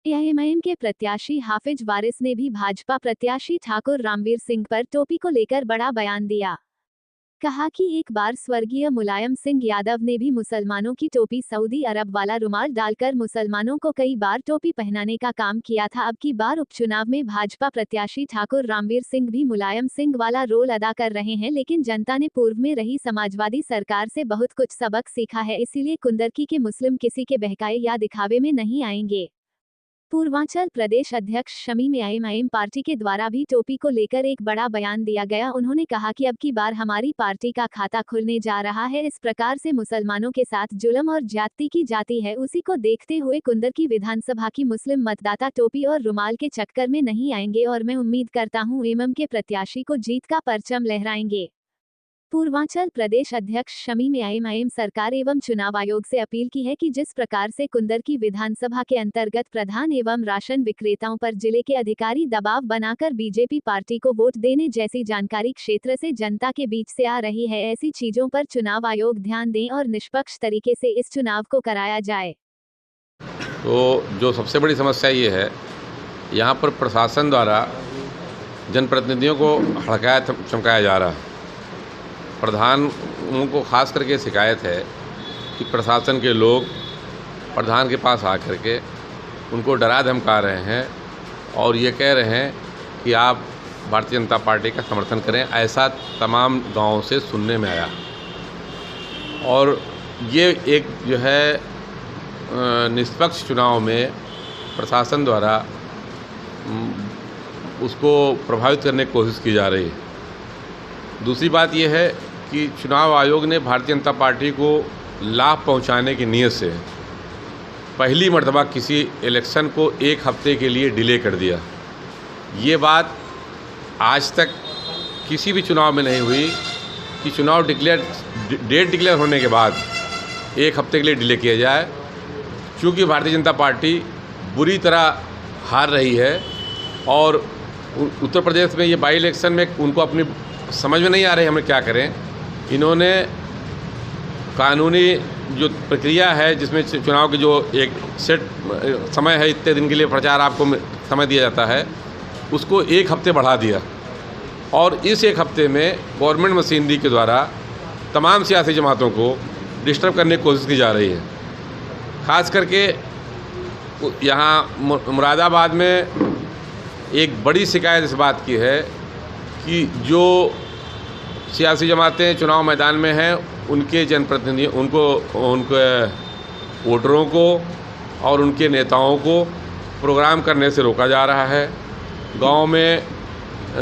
AIMIM के प्रत्याशी हाफिज वारिस ने भी भाजपा प्रत्याशी ठाकुर रामवीर सिंह पर टोपी को लेकर बड़ा बयान दिया। कहा कि एक बार स्वर्गीय मुलायम सिंह यादव ने भी मुसलमानों की टोपी सऊदी अरब वाला रुमाल डालकर मुसलमानों को कई बार टोपी पहनाने का काम किया था। अब की बार उपचुनाव में भाजपा प्रत्याशी ठाकुर रामवीर सिंह भी मुलायम सिंह वाला रोल अदा कर रहे हैं, लेकिन जनता ने पूर्व में रही समाजवादी सरकार से बहुत कुछ सबक सीखा है, इसीलिए कुंदरकी के मुस्लिम किसी के बहकाए या दिखावे में नहीं आएंगे। पूर्वांचल प्रदेश अध्यक्ष शमीम एआईएमआईएम पार्टी के द्वारा भी टोपी को लेकर एक बड़ा बयान दिया गया। उन्होंने कहा कि अब की बार हमारी पार्टी का खाता खुलने जा रहा है। इस प्रकार से मुसलमानों के साथ जुल्म और ज्यादती की जाती है, उसी को देखते हुए कुंदरकी विधानसभा की मुस्लिम मतदाता टोपी और रुमाल के चक्कर में नहीं आएंगे और मैं उम्मीद करता हूं एमएम के प्रत्याशी को जीत का परचम लहराएंगे। पूर्वांचल प्रदेश अध्यक्ष शमीम एआईएमआईएम सरकार एवं चुनाव आयोग से अपील की है कि जिस प्रकार से कुंदरकी विधानसभा के अंतर्गत प्रधान एवं राशन विक्रेताओं पर जिले के अधिकारी दबाव बनाकर बीजेपी पार्टी को वोट देने जैसी जानकारी क्षेत्र से जनता के बीच से आ रही है, ऐसी चीजों पर चुनाव आयोग ध्यान दें और निष्पक्ष तरीके से इस चुनाव को कराया जाए। तो जो सबसे बड़ी समस्या ये है, यहाँ पर प्रशासन द्वारा जनप्रतिनिधियों को हड़काया चमकाया जा रहा है। प्रधान को खास करके शिकायत है कि प्रशासन के लोग प्रधान के पास आकर के उनको डरा धमका रहे हैं और ये कह रहे हैं कि आप भारतीय जनता पार्टी का समर्थन करें। ऐसा तमाम गांवों से सुनने में आया और ये एक जो है निष्पक्ष चुनाव में प्रशासन द्वारा उसको प्रभावित करने की कोशिश की जा रही है। दूसरी बात यह है कि चुनाव आयोग ने भारतीय जनता पार्टी को लाभ पहुंचाने की नीयत से पहली मर्तबा किसी इलेक्शन को एक हफ्ते के लिए डिले कर दिया। ये बात आज तक किसी भी चुनाव में नहीं हुई कि चुनाव डेट डिक्लेयर होने के बाद एक हफ्ते के लिए डिले किया जाए। क्योंकि भारतीय जनता पार्टी बुरी तरह हार रही है और उत्तर प्रदेश में ये बाई इलेक्शन में उनको अपनी समझ में नहीं आ रही हमें क्या करें। इन्होंने कानूनी जो प्रक्रिया है जिसमें चुनाव की जो एक सेट समय है, इतने दिन के लिए प्रचार आपको समय दिया जाता है, उसको एक हफ्ते बढ़ा दिया और इस एक हफ्ते में गवर्नमेंट मशीनरी के द्वारा तमाम सियासी जमातों को डिस्टर्ब करने की कोशिश की जा रही है। ख़ास करके यहाँ मुरादाबाद में एक बड़ी शिकायत इस बात की है कि जो सियासी जमातें चुनाव मैदान में हैं उनके जनप्रतिनिधि उनके वोटरों को और उनके नेताओं को प्रोग्राम करने से रोका जा रहा है। गांव में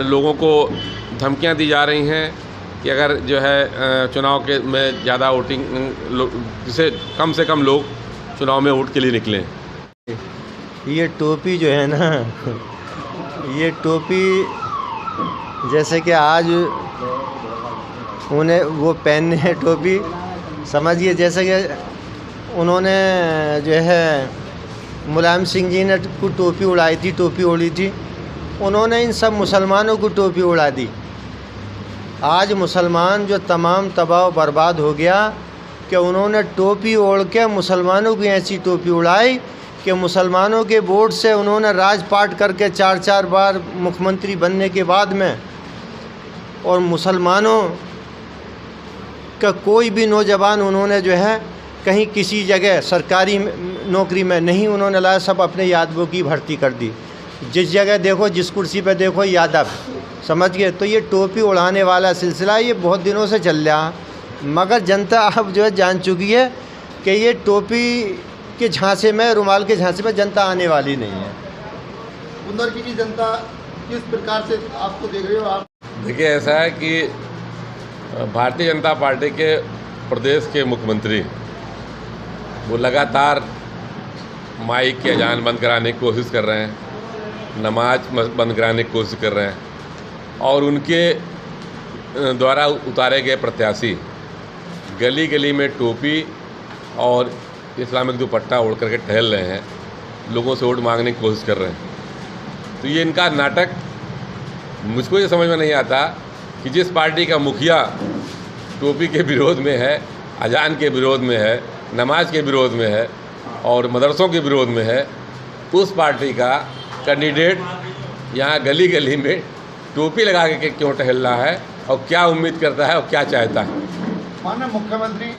लोगों को धमकियां दी जा रही हैं कि अगर जो है चुनाव के में ज़्यादा वोटिंग जिसे कम से कम लोग चुनाव में वोट के लिए निकलें। ये टोपी जो है ना, ये टोपी जैसे कि आज उन्हें वो पहनने है टोपी, समझिए जैसे कि उन्होंने जो है मुलायम सिंह जी ने को टोपी उड़ाई थी, टोपी उड़ी थी, उन्होंने इन सब मुसलमानों को टोपी उड़ा दी। आज मुसलमान जो तमाम तबाह बर्बाद हो गया कि उन्होंने टोपी ओढ़ के मुसलमानों की ऐसी टोपी उड़ाई कि मुसलमानों के वोट से उन्होंने राजपाट करके 4-4 बार मुख्यमंत्री बनने के बाद में, और मुसलमानों का कोई भी नौजवान उन्होंने जो है कहीं किसी जगह सरकारी नौकरी में नहीं उन्होंने लाया, सब अपने यादवों की भर्ती कर दी। जिस जगह देखो, जिस कुर्सी पे देखो यादव, समझ गए। तो ये टोपी उड़ाने वाला सिलसिला ये बहुत दिनों से चल रहा, मगर जनता अब जो है जान चुकी है कि ये टोपी के झांसे में, रुमाल के झांसे में जनता आने वाली नहीं है। कुंदरकी की जनता किस प्रकार से आपको देख रही हो आप? देखिए, ऐसा है कि भारतीय जनता पार्टी के प्रदेश के मुख्यमंत्री वो लगातार माइक की अजान बंद कराने की कोशिश कर रहे हैं, नमाज बंद कराने की कोशिश कर रहे हैं और उनके द्वारा उतारे गए प्रत्याशी गली गली में टोपी और इस्लामिक दुपट्टा ओढ़ करके टहल रहे हैं, लोगों से वोट मांगने की कोशिश कर रहे हैं। तो ये इनका नाटक, मुझको ये समझ में नहीं आता कि जिस पार्टी का मुखिया टोपी के विरोध में है, अजान के विरोध में है, नमाज के विरोध में है और मदरसों के विरोध में है, उस पार्टी का कैंडिडेट यहाँ गली गली में टोपी लगा के क्यों टहल रहा है और क्या उम्मीद करता है और क्या चाहता है। माननीय मुख्यमंत्री